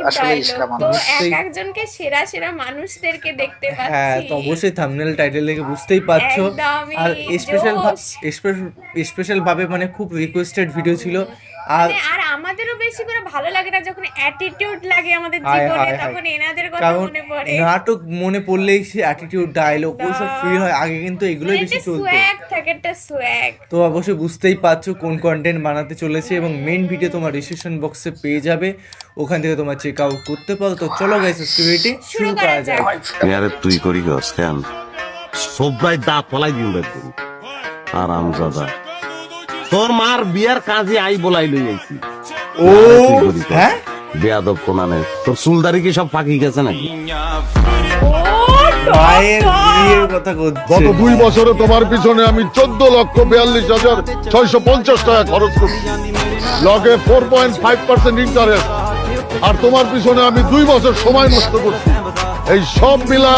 আসলে সেরা তো মানুষ। এক একজনকে সেরা সেরা মানুষদেরকে দেখতে হ্যাঁ, পাচ্ছি। তো অবশ্যই থাম্বনেল টাইটেল দেখে বুঝতেই পারছো। একদমই আর জোশ। স্পেশাল ভাবে মানে খুব রিকোয়েস্টেড ভিডিও ছিল। আর আর আমাদেরও বেশি করে ভালো লাগে না যখন অ্যাটিটিউড লাগে আমাদের হায় জীবনে, হায় হায়। তখন এনাদের কথা কারণ মনে পড়ে। নাটক মনে পড়লেই সে অ্যাটিটিউড ডায়লগ ওইসব ফিল হয়, আগে কিন্তু এগুলোই মানে বেশি একটা চলতো। সোয়াগ থাকে, একটা সোয়াগ। তো অবশ্যই বুঝতেই পারছো কোন কন্টেন্ট বানাতে চলেছে, এবং মেইন ভিডিও তোমার ডিসক্রিপশন বক্সে পেয়ে যাবে, ওখান থেকে তোমার চেক আউট করতে পারো। তো চলো গাইস স্টোরিটি শুরু করা যাক। আরে তুই করি গস কেন সবাই দাঁত ফলাই দিন দেখবো আরামজাদা তোর মার বিয়ার কাজে আই বলাই লই আইছি। ও হ্যাঁ, বেয়াদব কোনানে তোর চুলদারি কি সব ফাঁকি গেছে নাকি? মায়ের বিয়ের কথা করছে। গত 2 বছরে তোমার পিছনে আমি 14,42,650 টাকা খরচ করছি, লগে 4.5% ইন্টারেস্ট, আর তোমার পিছনে আমি 2 বছর সময় নষ্ট করছি। এই সব মিলা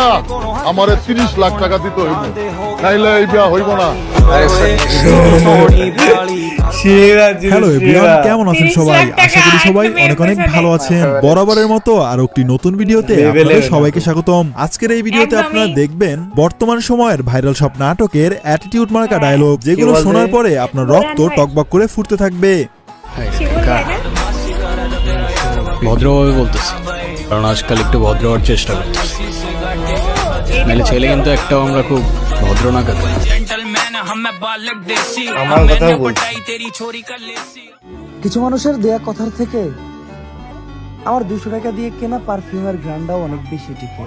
আমারে 30 লাখ টাকা দিতে হইব, নাইলে এই বিয়া হইব না। হ্যালো এভরিওয়ান, কেমন আছেন সবাই? আশা করি সবাই অনেক অনেক ভালো আছেন। বরাবরের মতো আর একটি নতুন ভিডিওতে আপনাদের সবাইকে স্বাগতম। আজকের এই ভিডিওতে আপনারা দেখবেন বর্তমান সময়ের ভাইরাল সব নাটকের অ্যাটিটিউড মার্কা ডায়লগ, যেগুলো শোনার পরে আপনার রক্ত টকবক করে ফুটতে থাকবে। ভদ্রভাবে বলতেছি, কারণ আজকাল একটু ভদ্র হওয়ার চেষ্টা করতেছি, নাহলে ছেলে কিন্তু একটাও আমরা খুব ভদ্র না কাকা। আমার কথা বলছি। কিছু মানুষের দেয়া কথার থেকে আমার 200 টাকা দিয়ে কেনা পারফিউমের গ্রান্ডাও অনেক বেশি টিকে।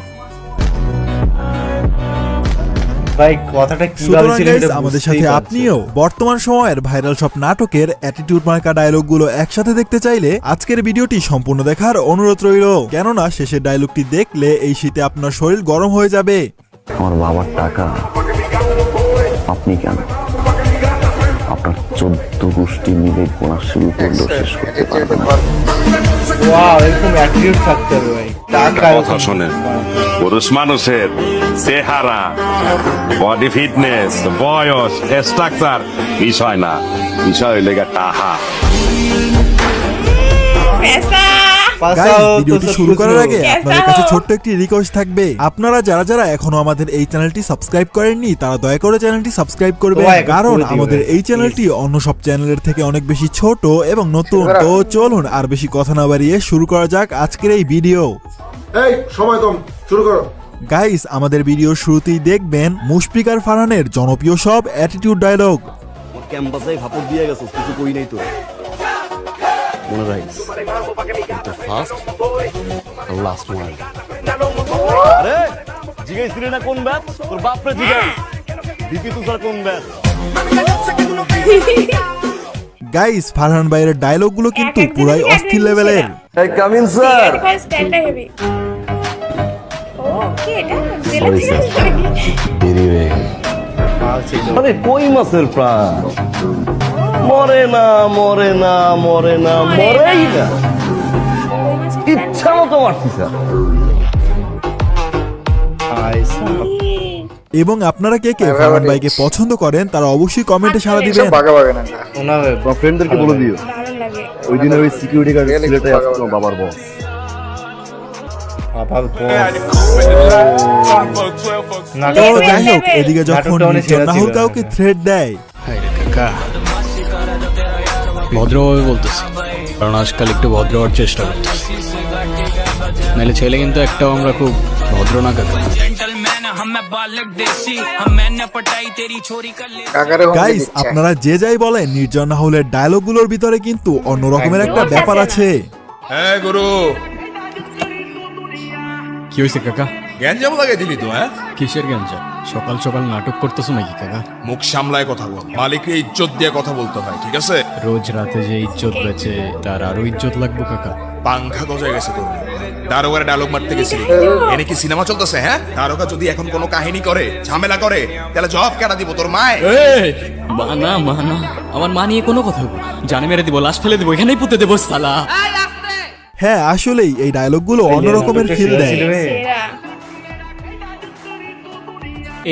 ভাই কথাটা কি সুতরাং বলছিলেন গাইস, আমাদের সাথে আপনিও বর্তমান সময়ের ভাইরাল সব নাটকের অ্যাটিটিউড মার্কা ডায়লগগুলো একসাথে দেখতে চাইলে আজকের ভিডিওটি সম্পূর্ণ দেখার অনুরোধ রইল, কেননা শেষের ডায়লগটি দেখলে এই শীতে আপনার শরীর গরম হয়ে যাবে। আমার বাবার টাকা আপনি কেন আপনার 14 গোষ্ঠী মিলে গোনা শুরু করলেও শেষ করতে পারবেন না। ওয়াও, এরকম অ্যাটিটিউড থাকতে হবে ভাই। টাকা কথা শোনেন, পুরুষ মানুষের চেহারা, বডি ফিটনেস, বয়স, স্ট্রাকচার বিষয় না, বিষয় হইলে টাকা। গাইস, ভিডিওটি শুরু করার আগে আপনাদের কাছে ছোট্ট একটি রিকোয়েস্ট থাকবে, আপনারা যারা যারা এখনো আমাদের এই চ্যানেলটি সাবস্ক্রাইব করেননি তারা দয়া করে চ্যানেলটি সাবস্ক্রাইব করবেন, কারণ আমাদের এই চ্যানেলটি অন্য সব চ্যানেলের থেকে অনেক বেশি ছোট এবং নতুন। তো চলুন আর বেশি কথা না বাড়িয়ে শুরু করা যাক আজকের এই ভিডিও। এই সময় কম, শুরু করো। গাইস, আমাদের ভিডিওর শুরুতেই দেখবেন মুশফিকার ফারহানের জনপ্রিয় সব অ্যাটিটিউড ডায়লগ। ক্যাম্পাসে ভাপক দিয়ে গেছিস, কিছু কই নাই তো মনে রাখিস, এটা ফার্স্ট আর লাস্ট ওয়ান। আরে জিগাইছিলি না কোন ব্যাচ? তোর বাপরে জিগাইস, বিপি তুষার কোন ব্যাচ? গাইস, ফারহান ভাইয়ের ডায়লগগুলো কিন্তু পুরাই অস্থির লেভেলের। এই কামিন স্যার। দেরি হয়ে গেল। আরে কই মাছের প্রাণ মরে না, মরে না, মরে না, মরেই না, ইচ্ছা মতো মারছি স্যার। এবং আপনারা কে কে ফারহান ভাইকে পছন্দ করেন তারা অবশ্যই কমেন্টে সাড়া দিবেন। বাগা বাগা না ওনার ফ্রেন্ডদেরকে বলে দিও ওই দিন ওই সিকিউরিটি গার্ড ছেলেটাই আসছে তোমার বাবার বস। বাবার তো যাই হোক, এদিকে যখন নির্জন রাহুল কাউকে থ্রেট দেয়, কাকা ভদ্রভাবে বলতেছি, কারণ আজকাল একটু ভদ্র হওয়ার চেষ্টা করতেছি, নাহলে ছেলে কিন্তু একটাও আমরা খুব ভদ্র না কাকা। গাইস, আপনারা যে যাই বলেন নির্জন রাহুলের ডায়লগগুলোর ভিতরে কিন্তু অন্য রকমের একটা ব্যাপার আছে। হ্যাঁ গুরু, কি হয়েছে কাকা? গ্যাঞ্জাম লাগাই দিলি তো? হ্যাঁ, কিসের গ্যাঞ্জাম? সকাল সকাল নাটক করতেছো নাকি কাকা? মুখ সামলায় কথা বল, মালিককে ইজ্জত দিয়ে কথা বলতে হয়, ঠিক আছে? রোজ রাতে যে ইজ্জত বেচে তার আরো ইজ্জত লাগবে কাকা। পাংখা গজায় গেছে তোর। দারোগার ডায়লগ মারতে গেছিলি, এনে কি সিনেমা চলতেছে? হ্যাঁ, দারোগা যদি এখন কোনো কাহিনী করে, ঝামেলা করে, তাহলে জব কেটে দিব তোর মায়। মানা মানা, আমার মা নিয়ে কোনো কথা জানে মেরে দিব, লাশ ফেলে দিব, এখানেই পুঁতে দেবো সালা। হ্যাঁ, আসলেই এই ডায়লগগুলো অন্য রকমের ফিল দেয়।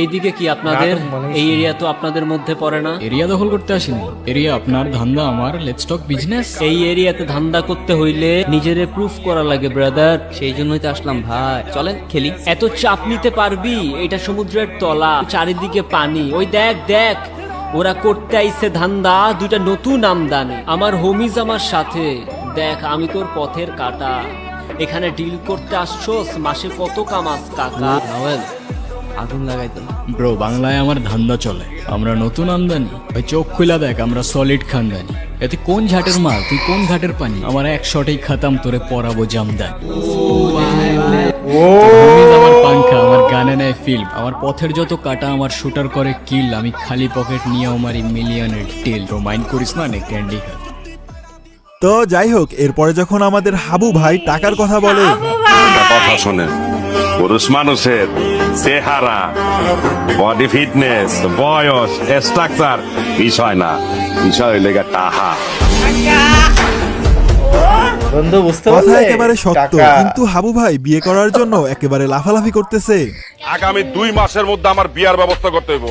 এইদিকে কি আপনাদের? এই এরিয়া তো আপনাদের মধ্যে পড়ে না। এরিয়া দখল করতে আসিনি, এরিয়া আপনার, ধান্দা আমার, লেটস টক বিজনেস। এই এরিয়াতে ধান্দা করতে হইলে নিজেরে প্রুফ করা লাগে ব্রাদার, সেই জন্যই তো আসলাম ভাই। চলেন খেলি। এত চাপ নিতে পারবি? এটা সমুদ্রের তলা, চারিদিকে পানি। ওই দেখ দেখ, ওরা করতে আইছে ধান্দা, দুইটা নতুন আমদানি। আমার হোমিজ আমার সাথে। দেখ আমি তোর পথের কাটা, এখানে ডিল করতে আসছোস, মাসে কত কামাস কাকা? আগুন লাগাইতো ব্রো, বাংলায় আমার ধান্দা চলে, আমরা নতুন আমদানি। ওই চোখ খুলা দেখ, আমরা সলিড খানদানি। এতে কোন ঝাটের মাল, তুই কোন ঘাটের পানি? আমার এক শটেই খাতাম, তোরে পরাবো জামদানি। আমার পাংখা, আমার গানে নেয় ফিল্ম, আমার পথের যত কাটা আমার শুটার করে কিল। আমি খালি পকেট নিয়ে আমারই মিলিয়নের টেল। মাইন্ড করিস না, নে ক্যান্ডি খা। তো যাই হোক, এরপরে যখন আমাদের হাবু ভাই টাকার কথা বলে, কথা শোনেন, পুরুষ মানুষের চেহারা, বডি ফিটনেস, বয়স, স্ট্রাকচার বিষয় না, বিষয় হইলে গিয়ে টাকা। বন্ধু বুঝতে কথা পারলে? একেবারে সত্য, টাকা। কিন্তু হাবু ভাই বিয়ে করার জন্য একেবারে লাফালাফি করতেছে। আগামী 2 মাসের মধ্যে আমার বিয়ার ব্যবস্থা করতে হইব।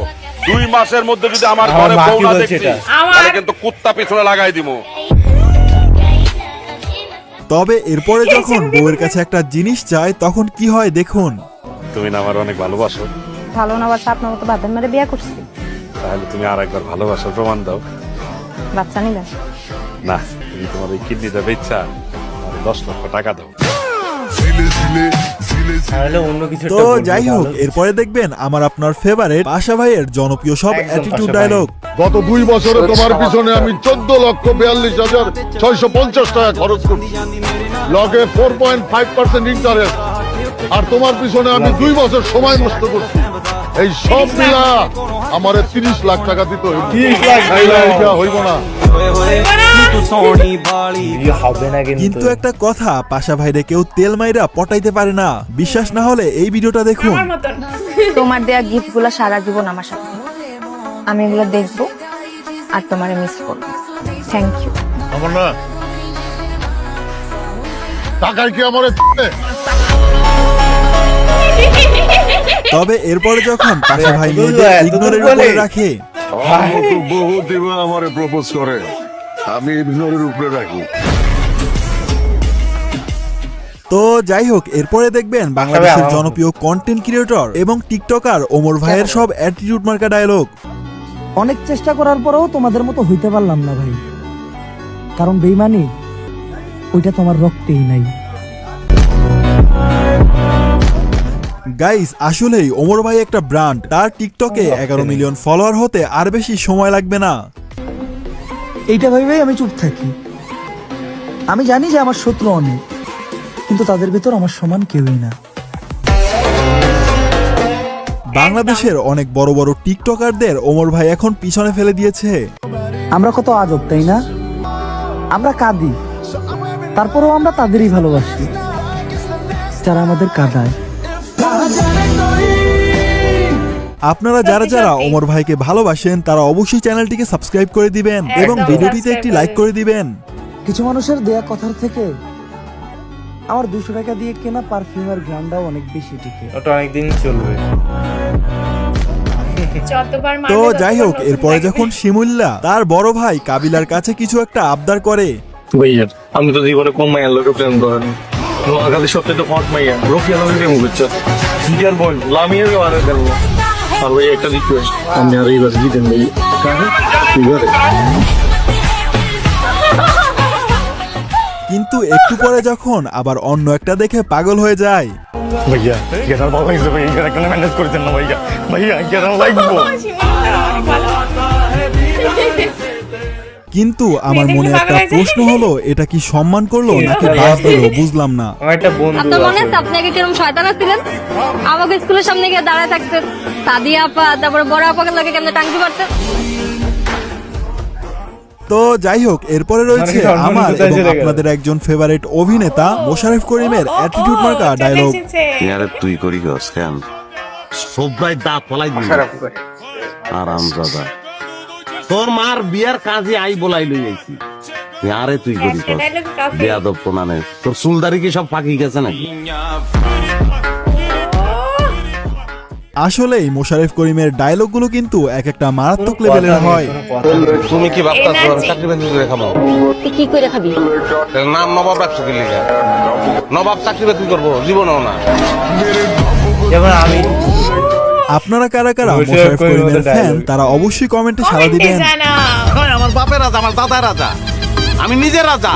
2 মাসের মধ্যে যদি আমার আমার ঘরে মা বউ কি না বলছে দেখছি, এটা? তাহলে কিন্তু কুত্তা পিছনে লাগাই দিব। তবে এরপরে যখন বউয়ের কাছে একটা জিনিস চায় তখন কি হয় দেখুন। তুমি না আমার অনেক ভালোবাসো, ভালো না বাচ্চা আপনার মতো বাপের মেরে বিয়ে করছি, তাহলে তুমি আর একবার ভালোবাসার প্রমাণ দাও। বাচ্চা নিবেন না, তুমি তোমার এই কিডনিটা বেচা 10 লক্ষ টাকা দাও। তাহলে অন্য কিছু তো যাই হোক, এরপরে দেখবেন আমার আপনার ফেভারিট পাশা ভাইয়ের জনপ্রিয় সব একদম অ্যাটিটিউড পাশা ভাই। ডায়লগ। গত 2 বছরে তোমার পিছনে আমি 14,42,650 টাকা খরচ করছি, লগে 4.5% ইন্টারেস্ট, আর তোমার পিছনে আমি 2 বছর সময় নষ্ট করছি। এই সব মিলা আমারে 30 লাখ টাকা দিতে হইব। 30 লাখ এটা হইব না। বিয়ে হবে না কিন্তু একটা কথা, পাশা ভাইরে কেউ তেল মাইরা পটাইতে পারে না। বিশ্বাস না হলে এই ভিডিওটা দেখুন। আমার মতন। তোমার দেয়া গিফট গুলা সারা জীবন আমার সাথে, আমি এগুলো দেখবো আর তোমারে মিস করবো। Thank you. আমার না টাকায় কি আমারে তবে এরপরে যখন পাশা ভাই মেয়েদের ইগনোরের উপরে রাখে, বহু দিব আমারে প্রপোজ করে, আমি ইগনোরের উপরে রাখি। তো যাই হোক, এরপরে দেখবেন বাংলাদেশের জনপ্রিয় কন্টেন্ট ক্রিয়েটর এবং টিকটকার ওমর ভাইয়ের সব অ্যাটিটিউড মার্কা ডায়লগ। অনেক চেষ্টা করার পরেও তোমাদের মতো হইতে পারলাম না ভাই, কারণ বেইমানি ওইটা তোমার রক্তেই নাই। গাইস, আসলেই ওমর ভাই একটা ব্র্যান্ড। তার টিকটকে 11 মিলিয়ন ফলোয়ার হতে আর বেশি সময় লাগবে না। এইটা ভাই আমি চুপ থাকি। আমি জানি যে আমার শত্রু অনেক, কিন্তু তাদের ভিতর আমার সমান কেউই না। বাংলাদেশের অনেক বড় বড় টিকটকারদের ওমর ভাই এখন পিছনে ফেলে দিয়েছে। আমরা কত আজব, তাই না? আমরা কাঁদি, তারপরেও আমরা তাদেরই ভালোবাসি যারা আমাদের কাঁদায়। আপনারা যারা যারা ওমর ভাইকে ভালোবাসেন তারা অবশ্যই চ্যানেলটিকে সাবস্ক্রাইব করে দিবেন এবং ভিডিওটিতে একটি লাইক করে দিবেন। কিছু মানুষের দেয়া কথার থেকে আমার 200 টাকা দিয়ে কেনা পারফিউমের ঘ্রাণটাও অনেক বেশি টিকে। ওটা অনেকদিন চলবে। যতবার তো মারবে যাই হোক, ততবার এরপরে নতুন যখন লাগবে। শিমুল্লা তার বড় ভাই কাবিলার কাছে কিছু একটা আবদার করে, ভাইয়া আমি তো জীবনে কোন মাইয়ার লোকে প্রেম করেন, নোয়াখালী সবচেয়ে তো হট মাইয়া রোকিয়া লোকে প্রেম করছে, জিগার বোন লামিয়ার বারে দেবো। আর ভাই একটা রিকোয়েস্ট, আপনি আর এইবার জিতেন ভাই, ঠিক আছে? কিন্তু একটু পরে যখন আবার অন্য একটা দেখে পাগল হয়ে যায়। ভাইয়া গেটার বাবা হিসেবে এই গেটা কেন ম্যানেজ করেছেন না ভাইয়া? ভাইয়া গেটার লাগবো। কিন্তু আমার মেয়েদের মনে কি একটা পাগল হয়ে যায়? প্রশ্ন হলো, এটা কি সম্মান করলো নাকি বাস দিল বুঝলাম না। আমার একটা বন্ধু আপনার মনে আছে। আছে আপনি আগে কিরকম শয়তান ছিলেন? আমাকে স্কুলের সামনে গিয়ে দাঁড়ায় থাকতেন, সাদিয়া আপা তারপরে বড় আপাকে লাগে কেমনে টাঙ্কি মারতেন। তো যাই হোক, এরপরে রয়েছে মানে সম্মান আমার কোথায় এবং চলে গেল? আপনাদের একজন ফেভারিট অভিনেতা মোশাররফ করিমের অ্যাটিটিউড মার্কা চলে ডায়লগ। এসেছে। আরে তুই করি গস কেন? সবাই দাঁত ফলাই দিবি আরামজাদা। তোর মার বিয়ার কাজে আই বলাই লই আইছি। আরে তুই করি একটা গস dialogue কাফি। বেয়াদব কোনানে। তোর চুলদারি কি সব ফাঁকি গেছে নাকি? আসলেই মোশারেফ করিমের ডায়লগগুলো কিন্তু এক একটা মারাত্মক লেভেলের হয়। তুমি কি ভাবতাছো আমি চাকরি বাকরি করে খাবো? তুই কি করে খাবি? নাম নবাব রাখছো কি লিগা? নবাব চাকরি বাকরি করবো জীবনেও না। যেমন আমি আপনারা কারা কারা মোশারেফ করিমের ফ্যান তারা অবশ্যই কমেন্টে সাড়া দিবেন। আমার বাপের রাজা, আমার দাদার রাজা, আমি নিজে রাজা।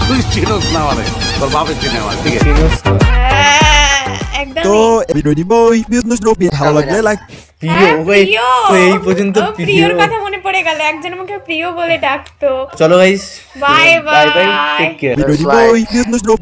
তুই চিনোস না আমারে, তোর বাপের চিনে আমার, ঠিক আছে? তো ভিডিওটি বই বিজনেস গ্রুপ ভালো লাগলে লাইক এই পর্যন্ত প্রিয়র কথা মনে পড়ে গেল, একজন আমাকে প্রিয় বলে ডাকতো। চলো guys, bye bye bye, bye. Take care. ভিডিওটি বই বিজনেস গ্রুপ